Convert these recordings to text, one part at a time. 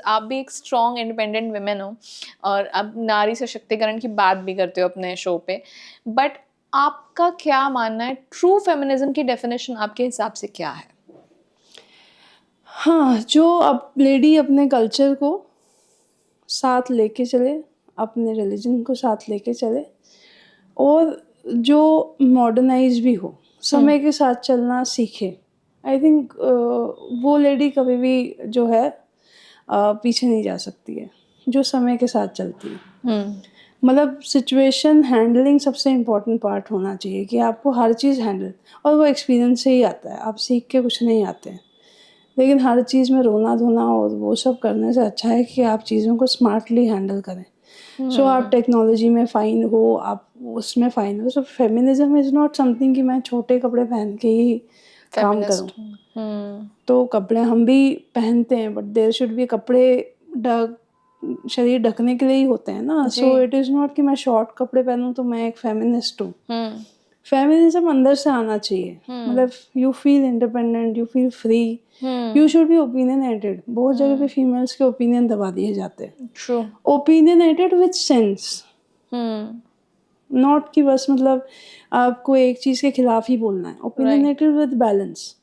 आप भी एक स्ट्रॉन्ग इंडिपेंडेंट वुमेन हो और अब नारी सशक्तिकरण की बात भी करते हो अपने शो पे, बट आपका क्या मानना है, ट्रू फेमिनिज्म की डेफिनेशन आपके हिसाब से क्या है? हाँ, जो अब लेडी अपने कल्चर को साथ लेके चले, अपने रिलीजन को साथ लेके चले, और जो मॉडर्नाइज भी हो, समय के साथ चलना सीखे। आई थिंक वो लेडी कभी भी जो है पीछे नहीं जा सकती है, जो समय के साथ चलती है। मतलब सिचुएशन हैंडलिंग सबसे इम्पोर्टेंट पार्ट होना चाहिए, कि आपको हर चीज़ हैंडल, और वो एक्सपीरियंस से ही आता है, आप सीख के कुछ नहीं आते हैं। लेकिन हर चीज़ में रोना धोना और वो सब करने से अच्छा है कि आप चीज़ों को स्मार्टली हैंडल करें। सो आप टेक्नोलॉजी में फ़ाइन हो, आप उसमें फ़ाइन हो। सो फेमिनिज्म इज़ नॉट समथिंग कि मैं छोटे कपड़े पहन के ही काम करूँ। तो कपड़े हम भी पहनते हैं, बट देयर शुड बी कपड़े ढक शरीर ढकने के लिए ही होते हैं ना। सो इट इज़ नॉट कि मैं शॉर्ट कपड़े पहनूं तो मैं एक फेमिनिस्ट हूँ। फेमिनिज्म अंदर से आना चाहिए। मतलब you feel independent, you feel free, you should be opinionated. बहुत जगह पे फीमेल्स के ओपिनियन दबा दिए जाते हैं। True. Opinionated with sense, not कि बस मतलब आपको एक चीज़ के खिलाफ ही बोलना है। Opinionated with balance.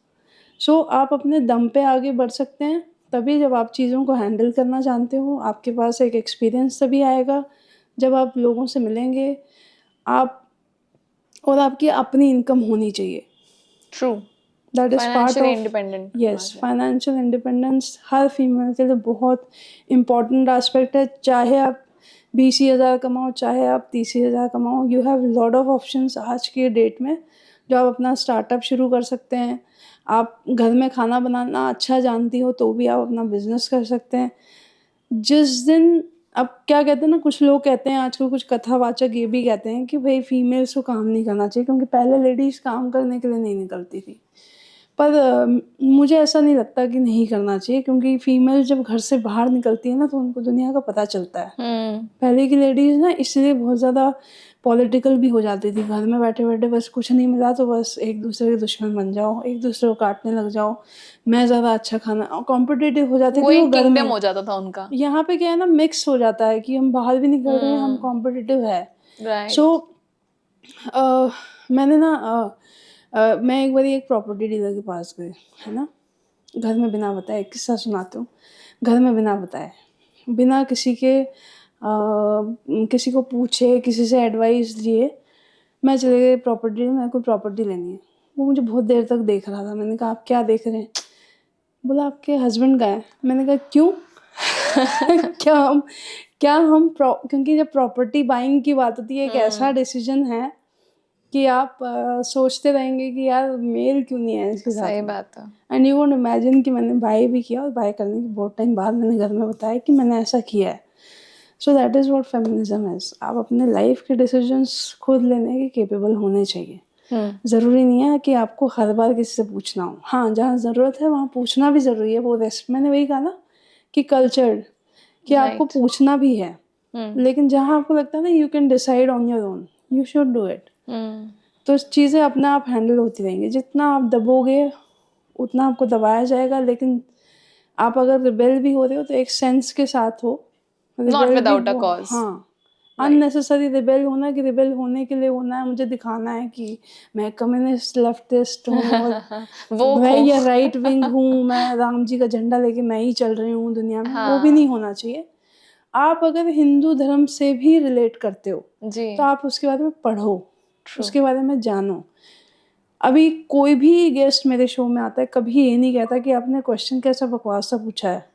सो आप अपने दम पे आगे बढ़ सकते हैं तभी जब आप चीज़ों को हैंडल करना जानते हो। आपके पास एक एक्सपीरियंस तभी आएगा जब आप लोगों से मिलेंगे, आप, और आपकी अपनी इनकम होनी चाहिए। True. That is part financially of, independent. Yes, financial independence her female के लिए बहुत इम्पॉर्टेंट एस्पेक्ट है। चाहे आप 20,000 कमाओ, चाहे आप 30,000 कमाओ, you have lot of options आज के डेट में, जो आप अपना स्टार्टअप शुरू कर सकते हैं। आप घर में खाना बनाना अच्छा जानती हो तो भी आप अपना बिजनेस कर सकते हैं। जिस दिन, अब क्या कहते हैं ना, कुछ लोग कहते हैं आजकल, कुछ कथावाचक ये भी कहते हैं कि भाई फीमेल्स को काम नहीं करना चाहिए, क्योंकि पहले लेडीज़ काम करने के लिए नहीं निकलती थी। पर मुझे ऐसा नहीं लगता कि नहीं करना चाहिए, क्योंकि फीमेल जब घर से बाहर निकलती है ना तो उनको दुनिया का पता चलता है। पहले की लेडीज़ ना इसलिए बहुत ज़्यादा पॉलिटिकल भी हो जाती थी। घर में बैठे बैठे बस कुछ नहीं मिला तो बस एक दूसरे के दुश्मन बन जाओ, एक दूसरे को काटने लग जाओ, मैं ज़्यादा अच्छा खाना, कॉम्पिटिटिव हो जाती वो थी वो एक घर किंगडम में। हो जाता था उनका। यहाँ पे क्या है ना, मिक्स हो जाता है कि हम बाहर भी निकल रहे हैं, हम कॉम्पिटिटिव है। सो मैंने ना मैं एक बार एक प्रॉपर्टी डीलर के पास गई, है ना, घर में बिना बताए, एक किस्सा सुनाती हूँ। घर में बिना बताए, बिना किसी के किसी को पूछे, किसी से एडवाइस लिए, मैं चले गई प्रॉपर्टी में, मेरे को प्रॉपर्टी लेनी है। वो मुझे बहुत देर तक देख रहा था। मैंने कहा आप क्या देख रहे हैं? बोला आपके हस्बैंड का है। मैंने कहा क्यों? क्या हम क्योंकि जब प्रॉपर्टी बाइंग की बात होती है, एक ऐसा डिसीजन है कि आप सोचते रहेंगे कि यार मेल क्यों नहीं है इसके साथ। सही बात है। एंड यू वोंट इमेजिन कि मैंने बाय भी किया, और बाय करने के बहुत टाइम बाद मैंने घर में बताया कि मैंने ऐसा किया है। So that is what feminism is. आप अपने लाइफ के डिसीजंस खुद लेने के केपेबल होने चाहिए। ज़रूरी नहीं है कि आपको हर बार किसी से पूछना हो। हाँ, जहाँ ज़रूरत है वहाँ पूछना भी ज़रूरी है। वो रेस्ट, मैंने वही कहा ना कि कल्चर, कि आपको पूछना भी है। लेकिन जहाँ आपको लगता है ना you can decide on your own, you should do it. तो चीज़ें अपने आप हैंडल होती रहेंगी। जितना आप दबोगे उतना आपको दबाया जाएगा। लेकिन आप अगर रिबेल भी हो रहे हो तो एक सेंस के साथ हो। नॉट रिबेल भी विदाउट अ वो, कॉज। हाँ, अननेसेसरी रिबेल होना कि रिबेल होने के लिए होना है, मुझे दिखाना है कि मैं कम्युनिस्ट लेफ्टिस्ट हूँ और वो मैं ये राइट विंग हूँ, मैं राम जी का झंडा लेके मैं ही चल रही हूँ दुनिया में। वो भी नहीं होना चाहिए। आप अगर हिंदू धर्म से भी रिलेट करते हो तो आप उसके बारे में पढ़ो, उसके बारे में जानो। अभी कोई भी गेस्ट मेरे शो में आता है, कभी ये नहीं कहता कि आपने क्वेश्चन कैसा बकवास सा पूछा है,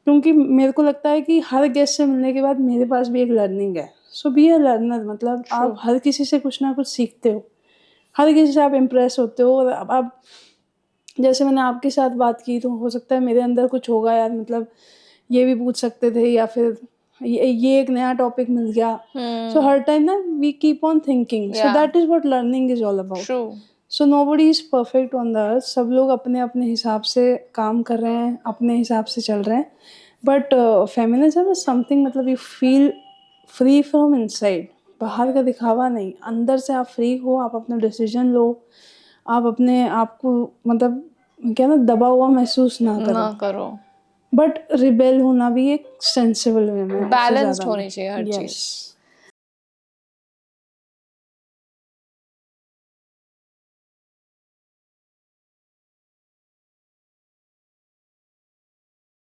क्योंकि मेरे को लगता है कि हर गेस्ट से मिलने के बाद मेरे पास भी एक लर्निंग है। सो बी अ लर्नर। मतलब आप हर किसी से कुछ ना कुछ सीखते हो, हर किसी से आप इम्प्रेस होते हो। और अब आप, जैसे मैंने आपके साथ बात की, तो हो सकता है मेरे अंदर कुछ होगा यार, मतलब ये भी पूछ सकते थे, या फिर ये एक नया टॉपिक मिल गया। सो हर टाइम ना we keep on thinking. So that is what learning is all about. So nobody is perfect on the earth. सब लोग अपने अपने हिसाब से काम कर रहे हैं, अपने हिसाब से चल रहे हैं। बट फेमिनिज्म इज समथिंग, मतलब you feel free from inside. बाहर का दिखावा नहीं, अंदर से आप फ्री हो, आप अपना डिसीजन लो, आप अपने आप को मतलब क्या ना दबा हुआ महसूस ना करो। बट रिबेल होना भी एक सेंसिबल वे में, बैलेंस्ड होनी चाहिए हर चीज। यस